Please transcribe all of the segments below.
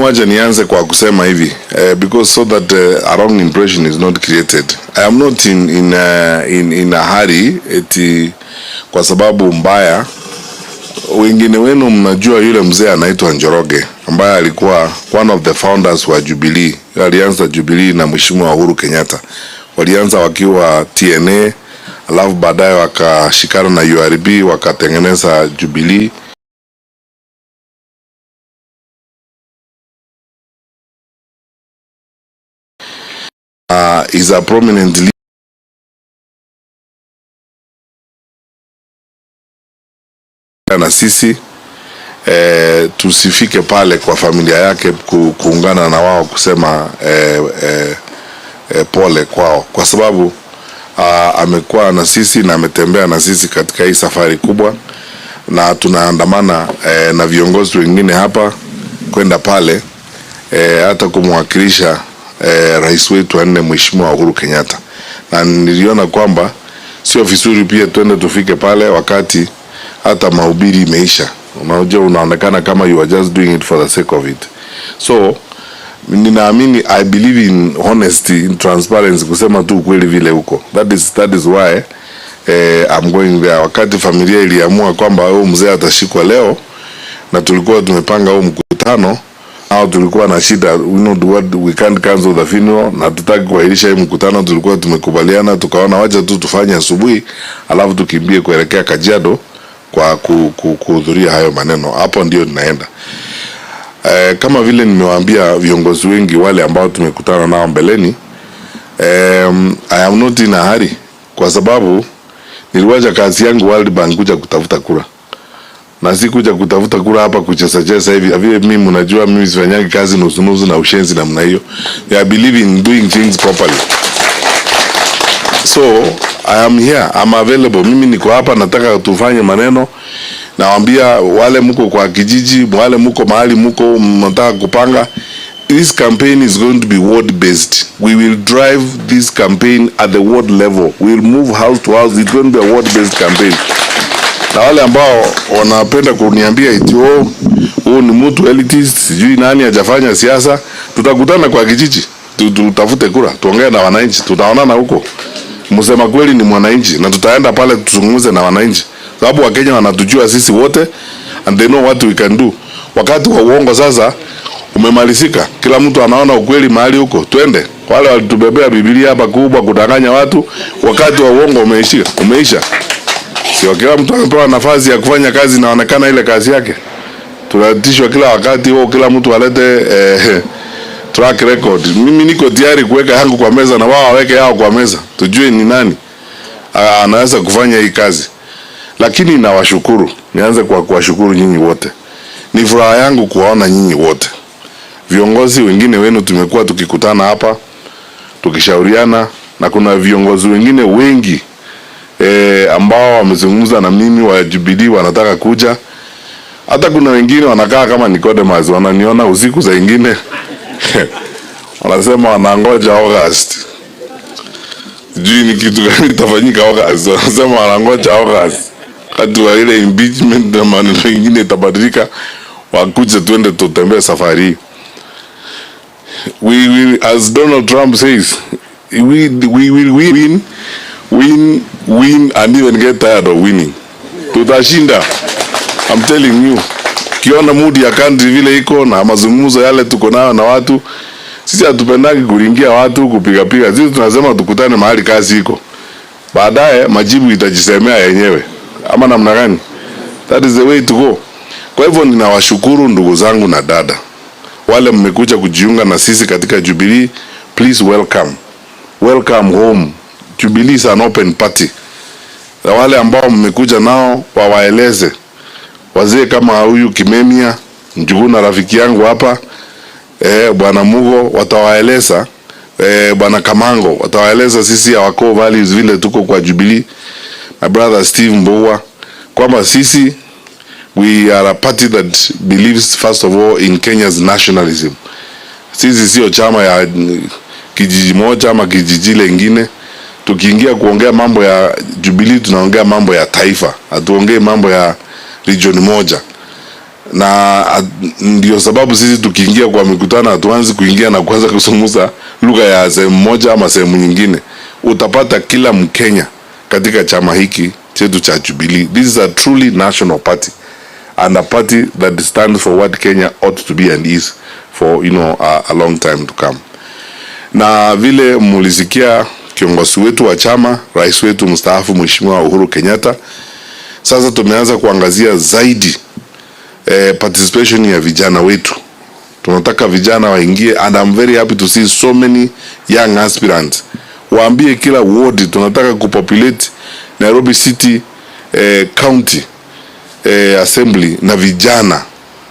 Wacha nianze kwa kusema hivi because so that a wrong impression is not created. I am not in a hurry eti kwa sababu mbaya. Wengine wenu mnajua yule mzee anaitwa Njoroge ambaye alikuwa one of the founders wa Jubilee. Alianza Jubilee na Mheshimiwa Uhuru Kenyatta. Walianza wakiwa TNA, alafu baadaye wakashikana na URB wakatengeneza Jubilee. Is a prominent leader na sisi tusifike pale kwa familia yake kuungana na wao kusema pole kwao, kwa sababu amekuwa na sisi na ametembea na sisi katika hii safari kubwa, na tunaandamana na viongozi wengine hapa kwenda pale hata kumwakilisha rais wetu wa nne Mheshimiwa Uhuru Kenyatta. Na niliona kwamba sio vizuri pia twende tufike pale wakati hata mahubiri imeisha. Unajua, unaonekana kama you are just doing it for the sake of it. So ninaamini, I believe in honesty, in transparency, kusema tu kweli vile huko. That is why I'm going there. Wakati familia iliamua kwamba huyu mzee atashikwa leo na tulikuwa tumepanga huo mkutano, au tulikuwa na shida, we can't cancel the funeral na tutaki kuahirisha hii mkutano, tulikuwa tumekubaliana, tukaona wacha tu tufanye asubuhi alafu tukimbie kuelekea Kajiado kwa kuhudhuria hayo maneno. Hapo ndio ninaenda. Kama vile nimewaambia viongozi wengi wale ambao tumekutana nao mbeleni, I am not in a hurry, kwa sababu niliwacha kazi yangu World Bank kuja kutafuta kura. Na si kuja kutafuta kura hapa kucheza hivi. Vile mimi mnajua mimi sifanyangi kazi nusu na ushenzi namna hiyo. I believe in doing things properly. So I am here, I'm available. Mimi niko hapa, nataka tufanye maneno. Nawaambia wale mko kwa kijiji, wale mko mahali mko mnataka kupanga, this campaign is going to be ward based. We will drive this campaign at the ward level. We will move house to house. It's going to be a ward based campaign. Na wale ambao wanapenda kuniambia eti huu ni mtu elitist, sijui nani hajafanya siasa, tutakutana kwa kijiji, tutafute kura, tuongee na wananchi, tutaonana huko. Msema kweli ni mwananchi, na tutaenda pale tuzungumze na wananchi, sababu Wakenya wanatujua sisi wote and they know what we can do. Wakati wa uongo sasa umemalizika, kila mtu anaona ukweli mahali huko. Twende. Wale walitubebea Biblia hapa kubwa kudanganya watu, wakati wa uongo umeisha. Sio kila mtu anapewa nafasi ya kufanya kazi na onekana ile kazi yake. Tunatishwa kila wakati kila mtu alete track record. Mimi niko tayari kuweka yangu kwa meza na wao waweke yao kwa meza. Tujue ni nani anaweza kufanya hii kazi. Lakini nawashukuru. Nianze kwa kuwashukuru nyinyi wote. Ni furaha yangu kuwaona nyinyi wote. Viongozi wengine wenu tumekuwa tukikutana hapa, tukishauriana, na kuna viongozi wengine wengi ambao wamezungumza na mimi wa Jubilee wanataka kuja. Hata kuna wengine wanakaa kama Nicodemus, wananiona usiku za ingine wanasema wanangoja August. Sijui ni kitu gani kitafanyika August. Wanasema wanangoja August, wakati wa ile impeachment na maneno mengine itabadilika, wakuje tuende tutembee safari. We as Donald Trump says, we will win and even get tired of winning. Tutashinda. I'm telling you. Kiona mood ya country vile iko na mazungumzo yale tuko nayo na watu, sisi hatupendagi kuringia watu kupiga. Sisi tunasema tukutane mahali kazi iko. Baadaye majibu itajisemea yenyewe. Ama namna gani? That is the way to go. Kwa hivyo ninawashukuru ndugu zangu na dada. Wale mmekuja kujiunga na sisi katika Jubilee, please welcome. Welcome home. Jubilee is an open party. Na wale ambao mmekuja nao wawaeleze. Wazee kama huyu Kimemia, Njuguna rafiki yangu hapa, Bwana Mugo watawaeleza, Bwana Kamango watawaeleza sisi our core values vile tuko kwa Jubilee. My brother Steve Mbowa, kwamba sisi we are a party that believes first of all in Kenya's nationalism. Sisi sio chama ya kijiji moja ama kijiji lingine. Tukiingia kuongea mambo ya Jubilee tunaongea mambo ya taifa. Hatuongei mambo ya region moja. na ndio sababu sisi tukiingia kwa mikutano hatuanzi kuingia na kuanza kusumuza lugha ya sehemu moja ama sehemu nyingine. Utapata kila Mkenya katika chama hiki chetu cha Jubilee. This is a truly national party and a party that stands for what Kenya ought to be and is for, you know, a long time to come. Na vile mulisikia kiongozi wetu wa chama, rais wetu mstaafu Mheshimiwa Uhuru Kenyatta, sasa tumeanza kuangazia zaidi participation ya vijana wetu. Tunataka vijana waingie, and I'm very happy to see so many young aspirants. Waambie kila ward tunataka kupopulate Nairobi City County Assembly na vijana,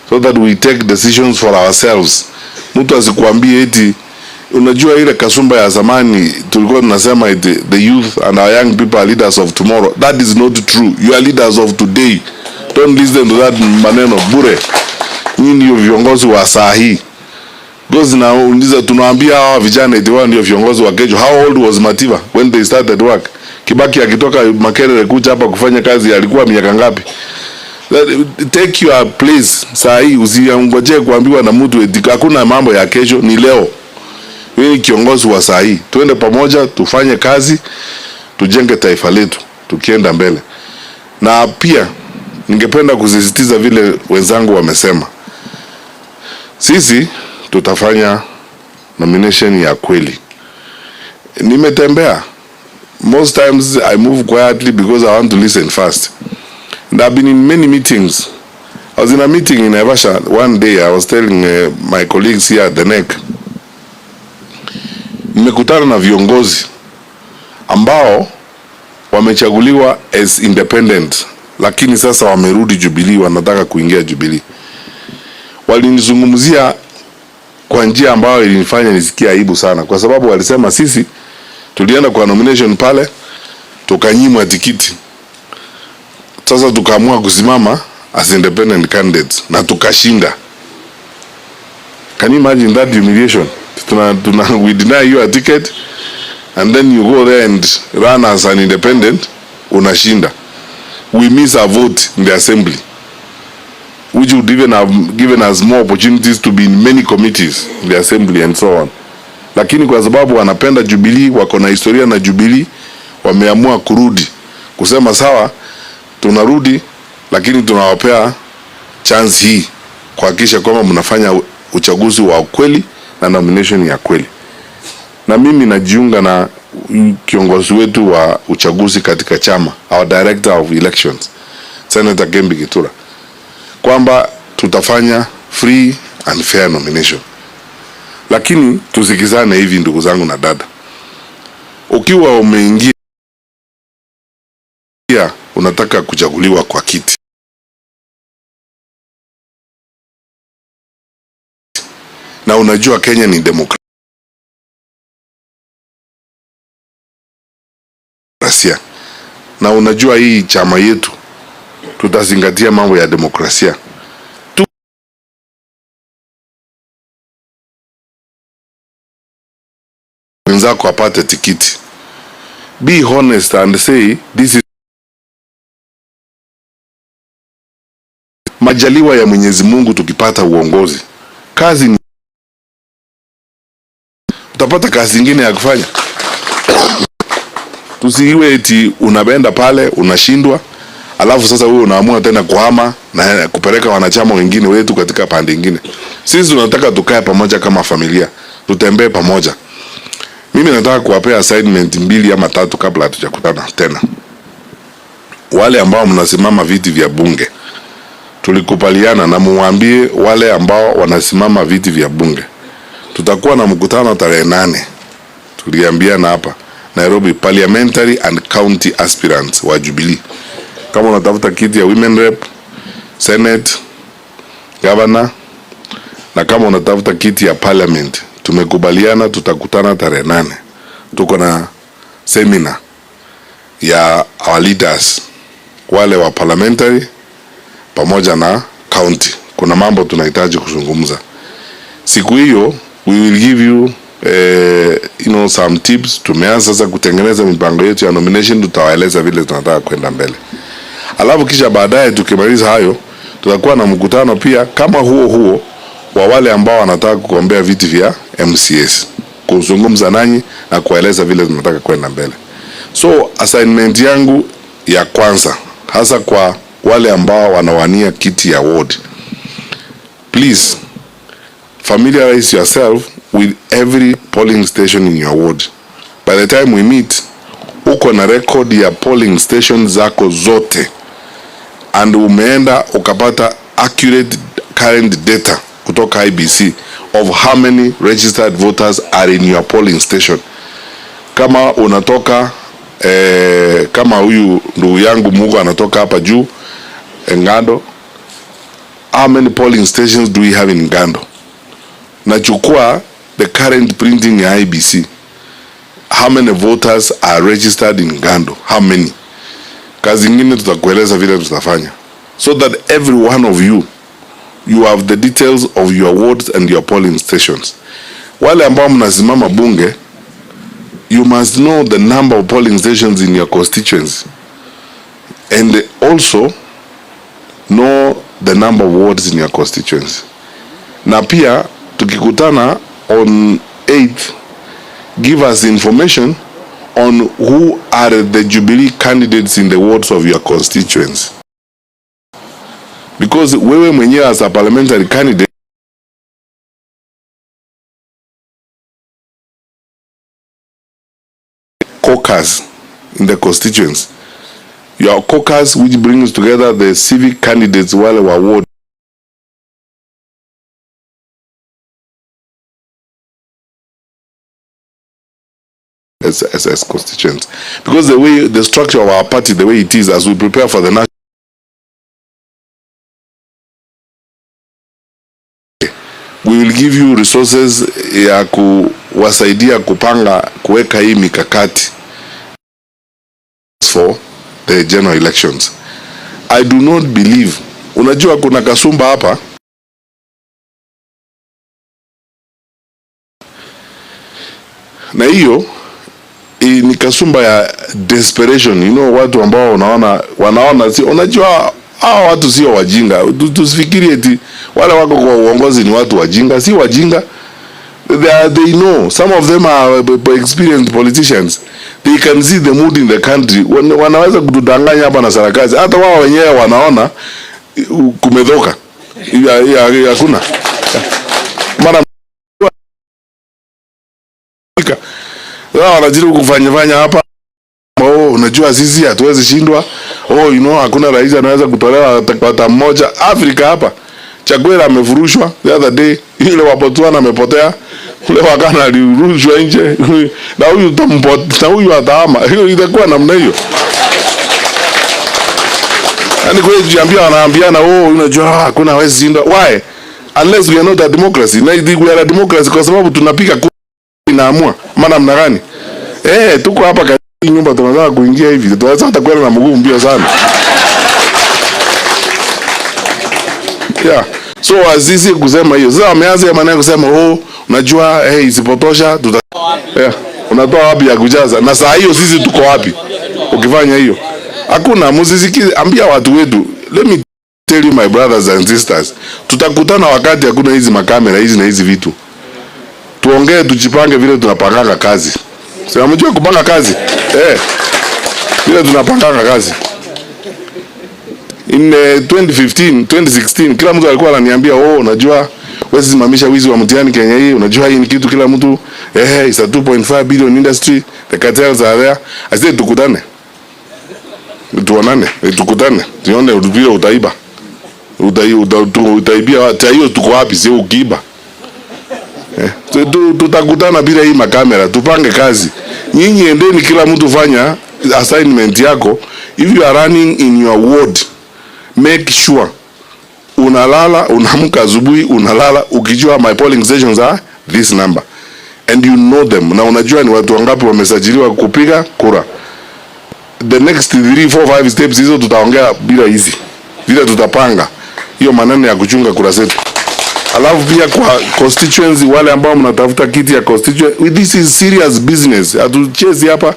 so that we take decisions for ourselves. Mtu asikuambie eti unajua ile kasumba ya zamani tulikuwa tunasema the youth and our young people are leaders of tomorrow. That is not true. You are leaders of today. Don't listen to that maneno bure. Nyinyi ndio viongozi wa saa hii. Because na uniza tunawaambia hawa vijana eti wao ndio viongozi wa kesho. How old was Matiba when they started work? Kibaki akitoka Makerere kuja hapa kufanya kazi alikuwa miaka ngapi? Take your place saa hii, usiangojee kuambiwa na mtu eti hakuna mambo ya kesho, ni leo. Wewe ni kiongozi wa saa hii. Tuende pamoja tufanye kazi, tujenge taifa letu tukienda mbele. Na pia ningependa kusisitiza vile wenzangu wamesema, sisi tutafanya nomination ya kweli. Nimetembea, most times I move quietly because I want to listen first. And I've been in many meetings. I was in a meeting in Naivasha one day. I was telling my colleagues here at the NEC, nimekutana na viongozi ambao wamechaguliwa as independent, lakini sasa wamerudi Jubilee, wanataka kuingia Jubilee. Walinizungumzia kwa njia ambayo ilinifanya nisikia aibu sana, kwa sababu walisema sisi tulienda kwa nomination pale tukanyimwa tikiti, sasa tukaamua kusimama as independent candidates na tukashinda. Can you imagine that humiliation? We deny you a ticket and then you go there and run as an independent, unashinda. We miss a vote in the assembly, which would even have given us more opportunities to be in many committees in the assembly and so on. Lakini kwa sababu wanapenda Jubilee, wako na historia na Jubilee, wameamua kurudi kusema sawa, tunarudi, lakini tunawapea chance hii kuhakikisha kwamba mnafanya uchaguzi wa kweli na nomination ya kweli. Na mimi najiunga na kiongozi wetu wa uchaguzi katika chama, our director of elections, Senator Kembi Gittura, kwamba tutafanya free and fair nomination. Lakini tusikizane hivi, ndugu zangu na dada, ukiwa umeingia unataka kuchaguliwa kwa kiti, na unajua Kenya ni demokrasia, na unajua hii chama yetu tutazingatia mambo ya demokrasia, wenzako apate tikiti. Be honest and say this is majaliwa ya Mwenyezi Mungu. Tukipata uongozi, kazi ni utapata kazi nyingine ya kufanya. Tusiiwe eti unabenda pale unashindwa, alafu sasa wewe unaamua tena kuhama na kupeleka wanachama wengine wetu katika pande nyingine. Sisi tunataka tukae pamoja kama familia, tutembee pamoja. Mimi nataka kuwapea assignment 2 ama 3 kabla hatujakutana tena. Wale ambao mnasimama viti vya bunge, tulikubaliana na muambie wale ambao wanasimama viti vya bunge, tutakuwa na mkutano tarehe 8. Tuliambiana hapa Nairobi, parliamentary and county aspirants wa Jubilee. Kama unatafuta kiti ya women rep, senate, governor, na kama unatafuta kiti ya parliament, tumekubaliana tutakutana tarehe 8. Tuko na seminar ya our leaders, wale wa parliamentary pamoja na county. Kuna mambo tunahitaji kuzungumza siku hiyo. We will give you some tips. Tumeanza sasa kutengeneza mipango yetu ya nomination, tutawaeleza vile tunataka kwenda mbele. Alafu kisha baadaye tukimaliza hayo tutakuwa na mkutano pia kama huo wa wale ambao wanataka kugombea viti vya MCS, kuzungumza nanyi na kueleza vile tunataka kwenda mbele. So assignment yangu ya kwanza hasa kwa wale ambao wanawania kiti ya ward, please familiarize yourself with every polling station in your ward. By the time we meet, uko na record ya polling station zako zote, and umeenda ukapata accurate current data kutoka IBC of how many registered voters are in your polling station. Kama unatoka kama huyu ndugu yangu Mugo anatoka hapa juu Ngando, how many polling stations do we have in Ngando? Nachukua the current printing ya IBC, how many voters are registered in Ngando, how many. Kazi nyingine tutakueleza vile tutafanya, so that every one of you have the details of your wards and your polling stations. Wale ambao mnasimama bunge, you must know the number of polling stations in your constituency, and also know the number of wards in your constituency. Na pia tukikutana on 8th, give us information on who are the Jubilee candidates in the wards of your constituency, because wewe mwenyewe as a parliamentary candidate caucus in the constituency, your caucus which brings together the civic candidates wale wa ward as constituents, because the structure of our party, the way it is, as we prepare for the national, we will give you resources ya kuwasaidia kupanga kuweka hii mikakati for the general elections. I do not believe, unajua kuna kasumba hapa, na hiyo ni kasumba ya desperation. You know, watu ambao wanaona si, unajua hao watu sio wajinga. Tusifikiri eti wale wako kwa uongozi ni watu wajinga. Si wajinga, they know. Some of them are experienced politicians. They can see the mood in the country. Wanaweza kutudanganya hapa na sarakazi. Hata wao wenyewe wanaona kumedhoka. Hakuna maana wanajaribu kufanya hapa. Unajua sisi hatuwezi shindwa. You know, hakuna rais anaweza kutolewa hata mmoja Afrika hapa. Chakwera amefurushwa the other day, yule wa Botswana amepotea, yule wa Ghana alirushwa nje, na huyu tampota, huyu atahama. Hiyo itakuwa namna hiyo. Yaani kwa hiyo wanaambiana unajua hakuna hawezi shindwa. Why? Unless we are not a democracy. Na we are a democracy kwa sababu tunapiga kura inaamua. Maana mna gani? Tuko hapa kwa nyumba tunataka kuingia hivi. Tunaweza hata kwenda na mguu mbio sana. Yeah. So azizi kusema hiyo. Sasa wameanza maneno kusema unajua isipotosha unatoa wapi ya kujaza? Na saa hiyo sisi tuko wapi? Ukifanya hiyo. Hakuna muziki, ambia watu wetu. Let me tell you my brothers and sisters. Tutakutana wakati hakuna hizi makamera hizi na hizi vitu. Tuongee, tujipange vile tunapanga kazi. Sasa mjue kupanga kazi. Vile tunapanga kazi. In 2015, 2016 kila mtu alikuwa ananiambia unajua wewe simamisha wizi wa mtihani Kenya hii, unajua hii ni kitu kila mtu it's a 2.5 billion industry, the cartels are there. I said tukutane. Tuonane, tukutane. Tuone vile utaiba. Utaibia hata hiyo tuko wapi sio ukiiba. Tutakutana bila hii makamera, tupange kazi. Nyinyi endeni kila mtu fanya assignment yako. If you are running in your ward, make sure unalala, unaamka asubuhi, unalala ukijua my polling stations are this number and you know them, na unajua ni watu wangapi wamesajiliwa kupiga kura. The next 3, 4, 5 steps hizo tutaongea bila hizi. Vile tutapanga hiyo maneno ya kuchunga kura zetu. Alafu pia kwa constituency, wale ambao mnatafuta kiti ya constituency, this is serious business. Hatuchezi hapa.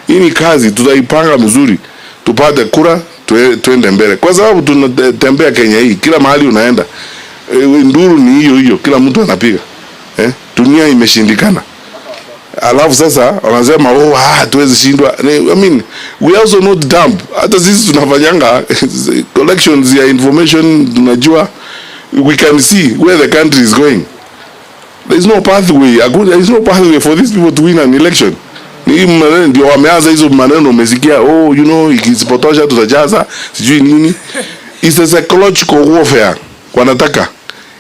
Hii ni kazi, tutaipanga mzuri. Tupate kura, tuende mbele, kwa sababu tunatembea Kenya hii, kila mahali unaenda nduru ni hiyo hiyo, kila mtu anapiga dunia imeshindikana. Alafu sasa wanasema tuwezi shindwa. I mean, we also not dumb. Hata sisi tunafanyanga collections ya information, tunajua, we can see where the country is going. There is no pathway. There is no pathway for these people to win an election. Ndio wameanza hizo maneno, umesikia, ikisipotosha tutajaza sijui nini. It's a psychological warfare wanataka,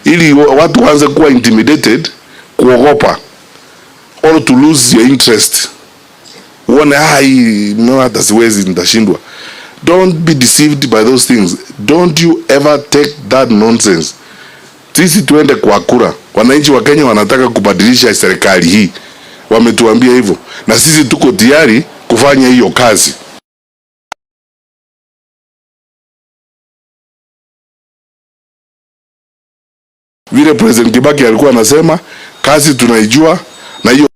ili watu waanze kuwa intimidated, kuogopa, or to lose your interest. Uone hata siwezi, nitashindwa. Don't be deceived by those things. Don't you ever take that nonsense. Sisi tuende kwa kura. Wananchi wa Kenya wanataka kubadilisha serikali hii, wametuambia hivyo, na sisi tuko tayari kufanya hiyo kazi. Vile President Kibaki alikuwa anasema, kazi tunaijua, na hiyo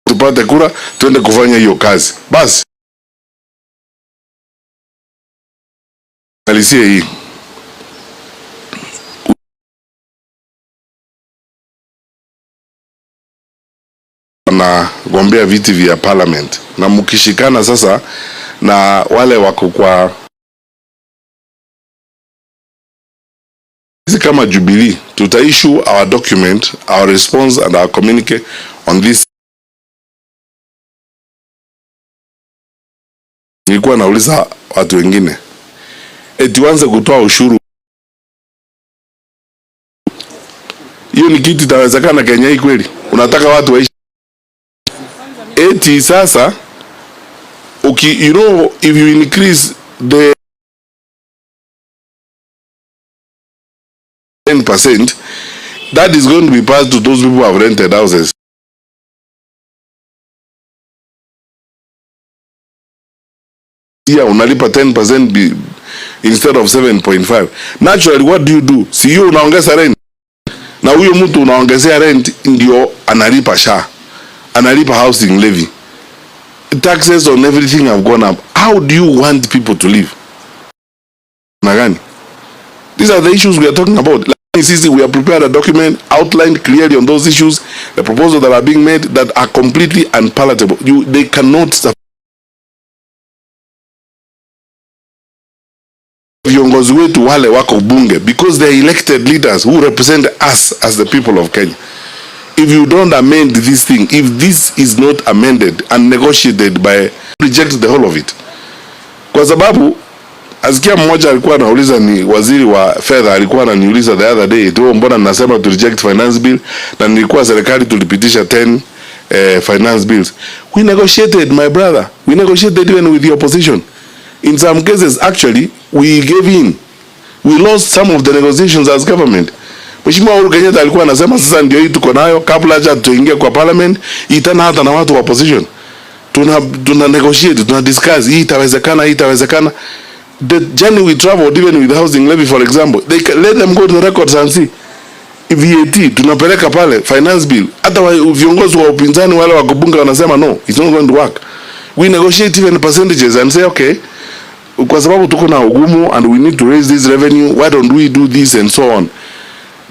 tupate kura, tuende kufanya hiyo kazi. Basi alisie hii na gombea viti vya parliament, na mkishikana sasa na wale wako kwa sisi kama Jubilee, tutaissue our document, our response and our communique on this. Nilikuwa nauliza watu wengine, tuanze kutoa ushuru. Hiyo ni kitu itawezekana Kenya hii kweli? Unataka watu waishi sasa, if you increase the 10%, that is going to be passed to those people who have rented houses. Unalipa 10% instead of 7.5. Naturally, what do? Si hiyo unaongeza rent, na huyo mtu unaongezea rent ndio analipa SHA, analipa housing levy, taxes on everything have gone up. How do you want people to live? Nagani? These are the issues we are talking about. We have prepared a document outlined clearly on those issues, the proposals that are being made that are completely unpalatable. They cannot viongozi wetu wale wako bunge, because they are elected leaders who represent us as the people of Kenya. If you don't amend this thing, if this is not amended and negotiated by, reject the whole of it. Kwa sababu asikia mmoja alikuwa anauliza, ni waziri wa fedha alikuwa ananiuliza the other day, mbona ninasema to reject finance bill, na nilikuwa serikali tulipitisha 10 finance bills. We negotiated, my brother. We negotiated even with the opposition. In some cases, actually, we gave in. We lost some of the negotiations as government. Mheshimiwa Uhuru Kenyatta alikuwa anasema sasa ndio hii tuko nayo, kabla haja tuingie kwa parliament, itana hata na watu wa opposition. Tuna negotiate, tuna discuss, hii itawezekana. The journey we traveled, even with the housing levy, for example, let them go to the records and see. VAT tunapeleka pale, finance bill, hata viongozi wa upinzani wale wa kubunga wanasema no, it's not going to work. We negotiate even percentages and say okay, kwa sababu tuko na ugumu and we need to raise this revenue, why don't we do this and so on.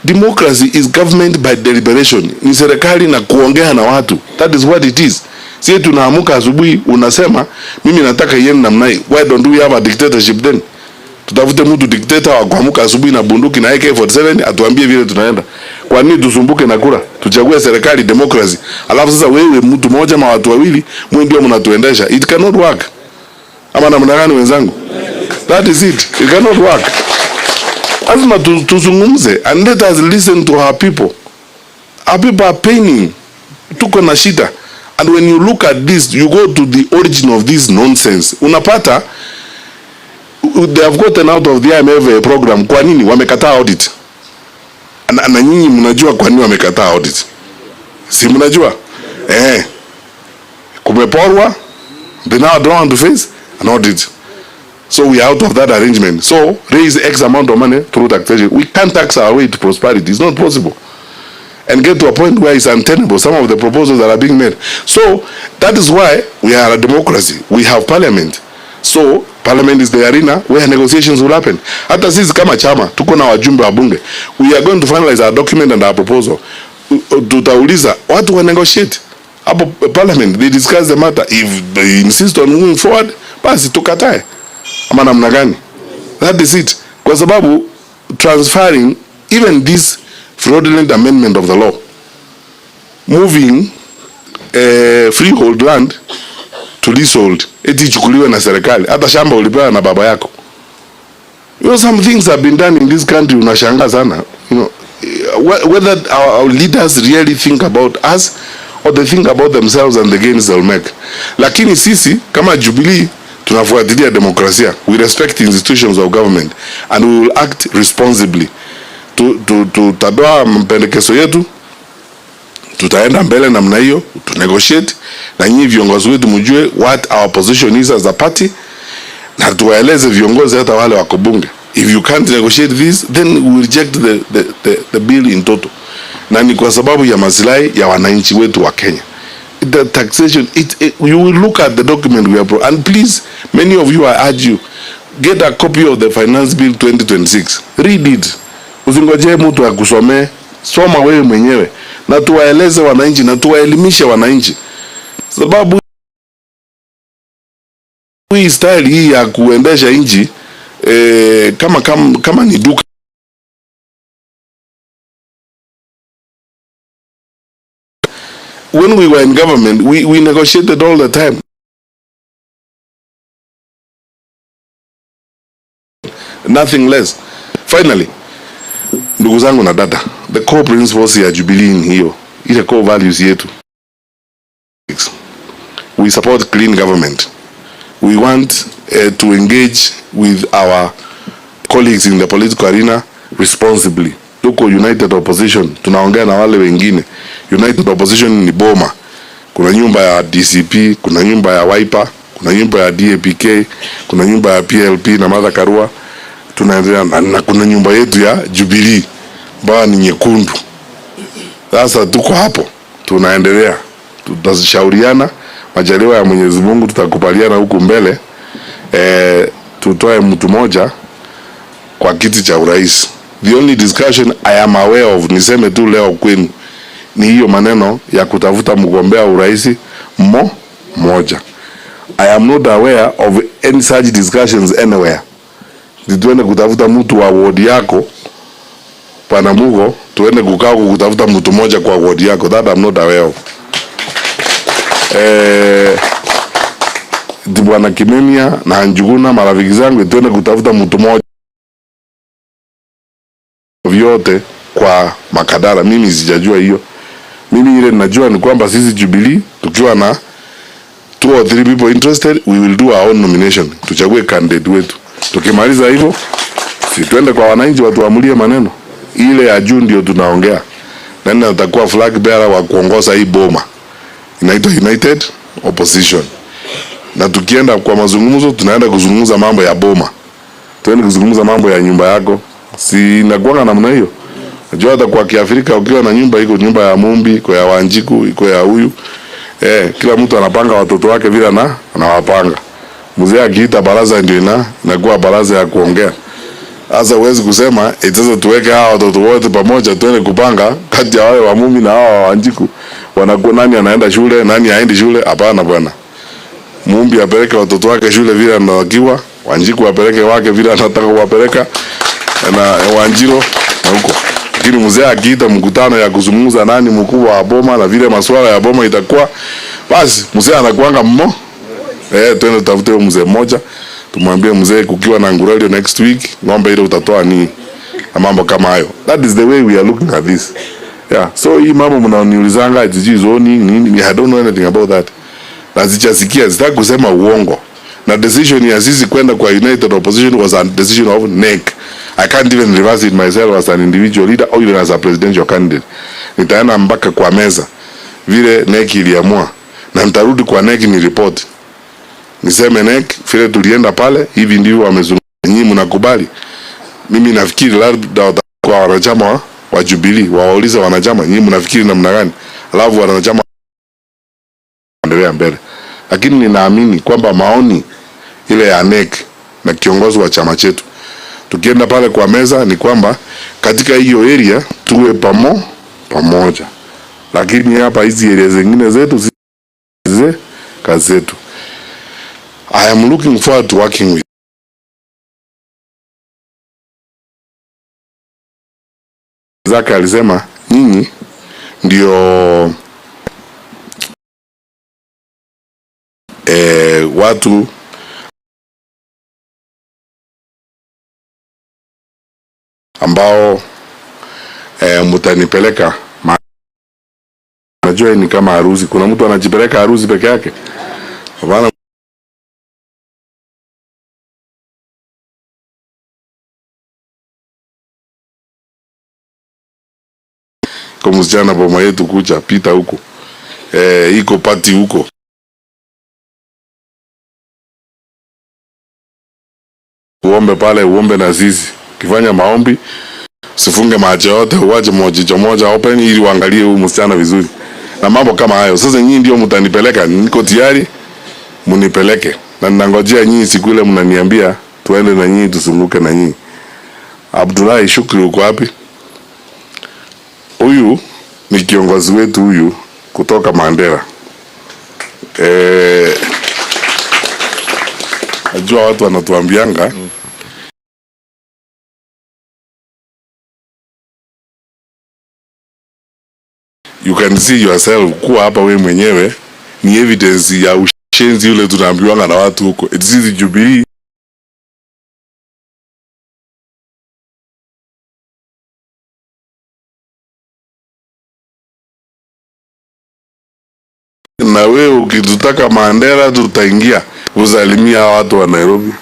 Democracy is government by deliberation. Ni serikali na kuongea na watu. That is what it is. Sisi tunaamuka asubuhi unasema mimi nataka yenu namna hii. Why don't we have a dictatorship then? Tutafute mtu dictator wa kuamuka asubuhi na bunduki na AK47 atuambie vile tunaenda. Kwa nini tusumbuke na kura? Tuchague serikali democracy. Alafu sasa wewe mtu mmoja ama watu wawili mwe ndio mnatuendesha. It cannot work. Ama namna gani wenzangu? That is it. It cannot work. Lazima tuzungumze and let us listen to our people. Our people are paining. Tuko na shida. And when you look at this, you go to the origin of this nonsense. Unapata, they have gotten out of the IMF program. Kwa nini? Wamekataa audit. Na nyinyi mnajua kwa nini wamekataa audit? Si mnajua? Kumeporwa, they now don't want to face an audit. So we are out of that arrangement. So raise X amount of money through taxation. We can't tax our way to prosperity. It's not possible. And get to a point where it's untenable, some of the proposals that are being made. So that is why we are a democracy. We have parliament. So parliament is the arena where negotiations will happen. Hata sisi kama chama tuko na wajumbe wa bunge, we are going to finalize our document and our proposal. Tutauliza watu wa negotiate hapo parliament, they discuss the matter. If they insist on moving forward, basi tukatae ama namna gani? That is it. Kwa sababu transferring even this fraudulent amendment of the law, moving freehold land to leasehold, eti chukuliwe na serikali, hata shamba ulipewa na baba yako. You know, some things have been done in this country, unashangaa sana. You know, whether our leaders really think about us or they think about themselves and the gains they'll make. Lakini sisi kama Jubilee tunafuatilia demokrasia. We respect the institutions of government and we will act responsibly. Tutadoa mpendekezo yetu, tutaenda mbele namna hiyo, to negotiate na nyinyi viongozi wetu mjue what our position is as a party, na tuwaeleze viongozi hata wale wako bunge. If you can't negotiate this, then we reject the bill in total. Na ni kwa sababu ya maslahi ya wananchi wetu wa Kenya. The taxation, you will look at the document we have, and please, many of you, I urge you, get a copy of the Finance Bill 2026. Read it. Usingoje mtu akusomee, soma wewe mwenyewe. Na tuwaeleze wananchi na tuwaelimishe wananchi. Sababu hii style hii ya kuendesha nchi kama ni duka. When we were in government, we negotiated all the time. Nothing less. Finally, ndugu zangu na dada, the core principles ya Jubilee in hiyo, ile core values yetu. We support clean government. We want to engage with our colleagues in the political arena responsibly. Tuko United Opposition, tunaongea na wale wengine. United Opposition ni Boma. Kuna nyumba ya DCP, kuna nyumba ya Wiper, kuna nyumba ya DAPK, kuna nyumba ya PLP na Martha Karua. Tunaendelea na kuna nyumba yetu ya Jubilee ambayo ni nyekundu. Sasa tuko hapo, tunaendelea. Tutashauriana, majaliwa ya Mwenyezi Mungu tutakubaliana huku mbele. Tutoe mtu moja kwa kiti cha urais. The only discussion I am aware of, niseme tu leo kwenu, ni hiyo maneno ya kutafuta mgombea urais moja. I am not aware of any such discussions anywhere. Tuende kutafuta mtu wa ward yako Panamugo, tuende kukaa kutafuta mtu moja kwa ward yako. That I'm not aware of. Bwana Kimemia na Njuguna, marafiki zangu, tuende kutafuta mtu moja vyote kwa Makadara. Mimi sijajua hiyo. Mimi ile ninajua ni kwamba sisi Jubilee tukiwa na 2 or 3 people interested, we will do our own nomination. Tuchague candidate wetu. Tukimaliza hivyo, si tuende kwa wananchi watuamulie maneno. Ile ya juu ndio tunaongea. Nani atakuwa flag bearer wa kuongoza hii Boma? Inaitwa United Opposition. Na tukienda kwa mazungumzo, tunaenda kuzungumza mambo ya Boma. Tuende kuzungumza mambo ya nyumba yako. Si inakuwa namna hiyo. Najua hata kwa Kiafrika ukiwa na nyumba, iko nyumba ya Mumbi, iko ya Wanjiku, iko ya huyu. Kila mtu anapanga watoto wake vile anawapanga. Mzee akiita baraza ndio inakuwa baraza ya kuongea. Sasa huwezi kusema sasa tuweke hao watoto wote pamoja tuende kupanga kati ya wale wa Mumbi na hao wa Wanjiku. Wanakuwa nani anaenda shule, nani haendi shule? Hapana bwana. Mumbi apeleke watoto wake shule vile anawakiwa, Wanjiku apeleke wake vile anataka kuwapeleka, na Wanjiro na huko. Lakini mzee akiita mkutano ya kuzungumza nani mkubwa wa Boma na vile masuala ya Boma itakuwa, basi mzee anakuanga twende tafute mzee mmoja, tumwambie mzee kukiwa na nguralio next week, ng'ombe ile utatoa ni na mambo kama hayo. That is the way we are looking at this. Yeah, so hii mambo mnaniulizanga jiji zoni nini, I don't know anything about that. Na sichasikia, sitaki kusema uongo. Na decision ya sisi kwenda kwa United Opposition was a decision of NEC. I can't even reverse it myself as an individual leader or even as a presidential candidate. Nitaenda mpaka kwa meza vile NEC iliamua, na nitarudi kwa NEC ni report. Niseme NEC vile tulienda pale, hivi ndivyo wamezungumza, nyinyi mnakubali. Mimi nafikiri labda kwa wanachama wa Jubilee waulize wanachama, nyinyi mnafikiri namna gani? Alafu wanachama endelea mbele. Lakini ninaamini kwamba maoni ile ya NEC na kiongozi wa chama chetu. Tukienda pale kwa meza ni kwamba katika hiyo area tuwe pamoja. Lakini hapa hizi area zingine zetu kazi zetu. I am looking forward to working with Zaka. Alisema nyinyi ndio watu ambao mtanipeleka. Najua ni kama harusi. Kuna mtu anajipeleka harusi peke yake? Hapana. Kwa msichana boma yetu kucha pita huko. Iko party huko. Uombe pale, uombe na sisi. Ukifanya maombi, usifunge macho yote, uache mojicho moja open ili uangalie huyu msichana vizuri. Na mambo kama hayo. Sasa nyinyi ndio mtanipeleka, niko tayari munipeleke. Na ninangojea nyinyi siku ile mnaniambia tuende na nyinyi tusunguke na nyinyi. Abdullahi Shukri uko wapi? Huyu ni kiongozi wetu huyu kutoka Mandera. Najua watu wanatuambianga you can see yourself kuwa hapa we mwenyewe ni evidence ya ushenzi ule tunaambiwanga na watu huko. It is Jubilee. Na wewe ukitutaka Mandera tutaingia usalimia watu wa Nairobi.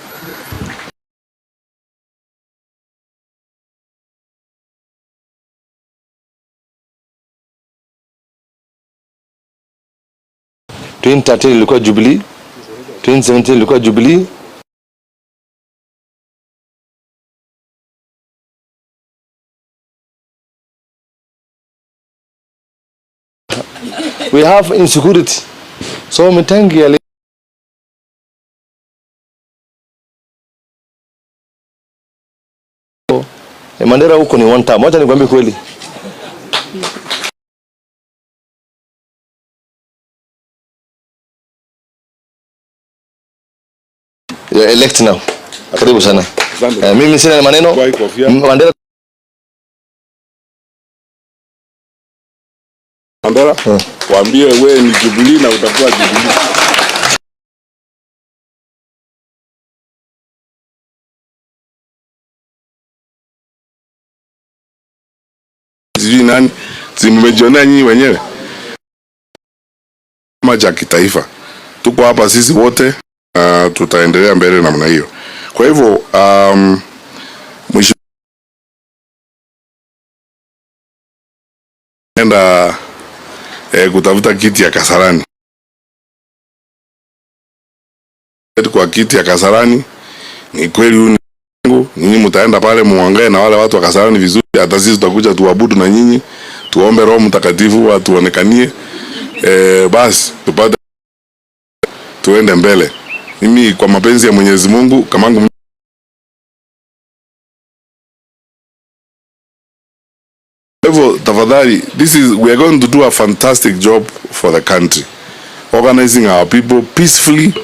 ilikuwa Jubilee, 2017 ilikuwa Jubilee. We have insecurity. So mtengi Mandera huko ni one time. Wacha nikwambie kweli. You elect now. Karibu sana. Mimi sina maneno. Mandera. Waambie wewe ni Jubilee na utakuwa Jubilee. Sijui nani simejionea nyinyi wenyewe. Kama cha kitaifa tuko hapa sisi wote, tutaendelea mbele namna hiyo. Kwa hivyo mwisho enda kutafuta kiti ya Kasarani. Kwa kiti ya Kasarani ni kweli nyinyi mtaenda pale muangae na wale watu wa Kasarani vizuri. Hata sisi tutakuja tuabudu na nyinyi, tuombe Roho Mtakatifu watuonekanie, basi tupate tuende mbele. Mimi kwa mapenzi ya Mwenyezi Mungu kamangu hivyo, tafadhali, we are going to do a fantastic job for the country, organizing our people peacefully.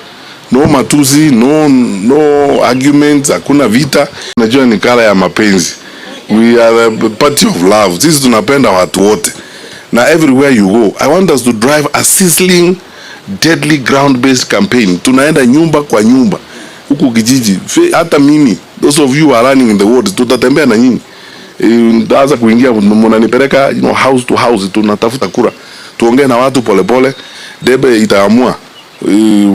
No matusi, no arguments, hakuna vita. Najua ni kala ya mapenzi. We are a party of love. Sisi tunapenda watu wote. Na everywhere you go, I want us to drive a sizzling, deadly ground-based campaign. Tunaenda nyumba kwa nyumba huku kijiji. Hata mimi, those of you who are running in the world, tutatembea na nyinyi. Ndaanza kuingia mnanipeleka, house to house, tunatafuta kura. Tuongee na watu polepole, debe itaamua.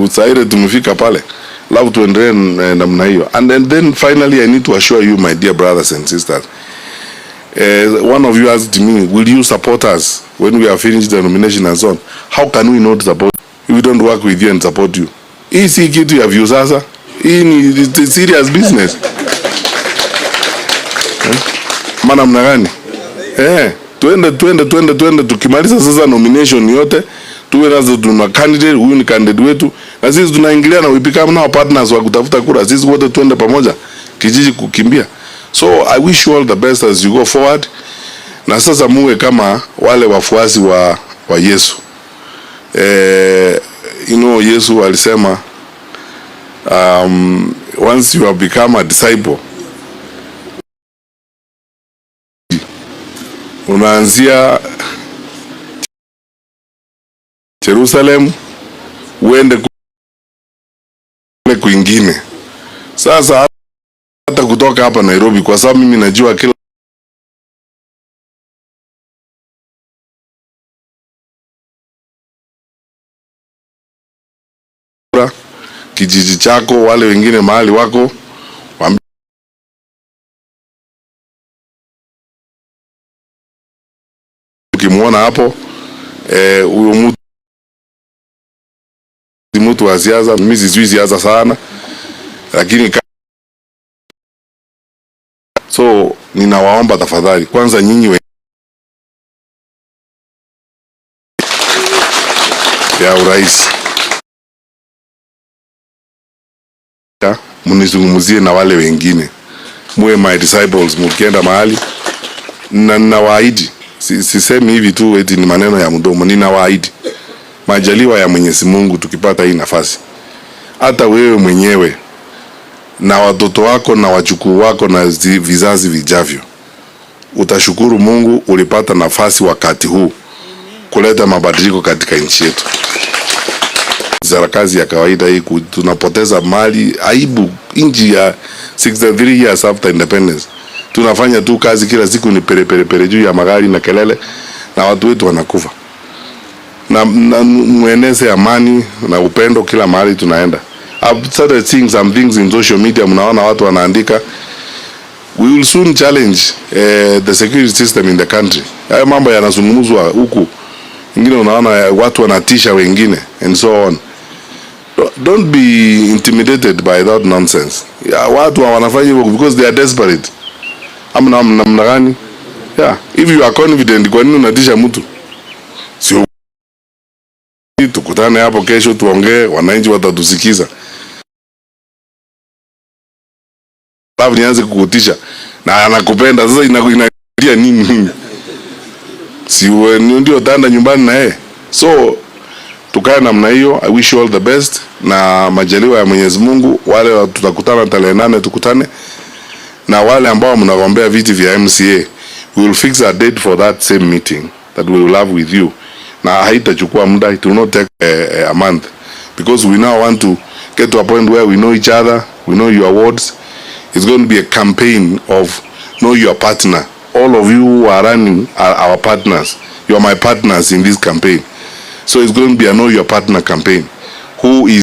Usaire tumefika pale. Love tuendelee namna hiyo. And then finally I need to assure you, my dear brothers and sisters, one of you asked me, will you support us when we have finished the nomination and so on? How can we not support you if we don't work with you and support you? Hii si kitu ya view sasa. Hii ni serious business. Maana mna gani? Tuende tukimaliza sasa nomination yote, tuwe nazo tuna candidate, huyu ni candidate wetu, Na sisi tunaingilia na we become now partners wa kutafuta kura. Sisi wote tuende pamoja kijiji kukimbia. So I wish you all the best as you go forward. Na sasa muwe kama wale wafuasi wa Yesu. Yesu alisema once you have become a disciple, unaanzia Jerusalem uende kule kwingine. Sasa hata kutoka hapa Nairobi, kwa sababu mimi najua kila kijiji chako, wale wengine mahali wako, ukimwona hapo huyo mtu wa siasa. Mimi sijui siasa sana, lakini so ninawaomba tafadhali, kwanza nyinyi ya urais munizungumuzie na wale wengine, muwe my disciples. Mkienda mahali, na ninawaahidi, sisemi hivi tu eti ni maneno ya mdomo, ninawaahidi majaliwa ya Mwenyezi Mungu, tukipata hii nafasi, hata wewe mwenyewe na watoto wako na wajukuu wako na vizazi vijavyo, utashukuru Mungu ulipata nafasi wakati huu kuleta mabadiliko katika nchi yetu. Kazi ya kawaida hii, tunapoteza mali, aibu. Nchi ya 63 years after independence tunafanya tu kazi kila siku ni pere juu ya magari na kelele, na watu wetu wanakufa. Na mueneze amani na upendo kila mahali tunaenda. I've started seeing some things in social media, mnaona watu wanaandika we will soon challenge the security system in the country. Haya mambo yanazungumzwa huku, ingine unaona watu wanatisha wengine and so on. Don't be intimidated by that nonsense. Watu wanafanya hivyo because they are desperate. Namna gani? Yeah, if you are confident, kwa nini unatisha mtu? Sio tukutane hapo kesho tuongee, wananchi watatusikiza. Babu nianze kukutisha na anakupenda, sasa inakulia nini? Si wewe ndio utaenda nyumbani na yeye. So tukae namna hiyo. I wish you all the best, na majaliwa ya Mwenyezi Mungu. Wale tutakutana tarehe 8 tukutane, na wale ambao mnagombea viti vya MCA, we will fix a date for that same meeting that we will have with you. Na haitachukua muda, it will not take a month, because we now want to get to a point where we know each other, we know your wards. It's going to be a campaign of know your partner. All of you who are running are our partners. You are my partners in this campaign. So it's going to be a know your partner campaign. Who is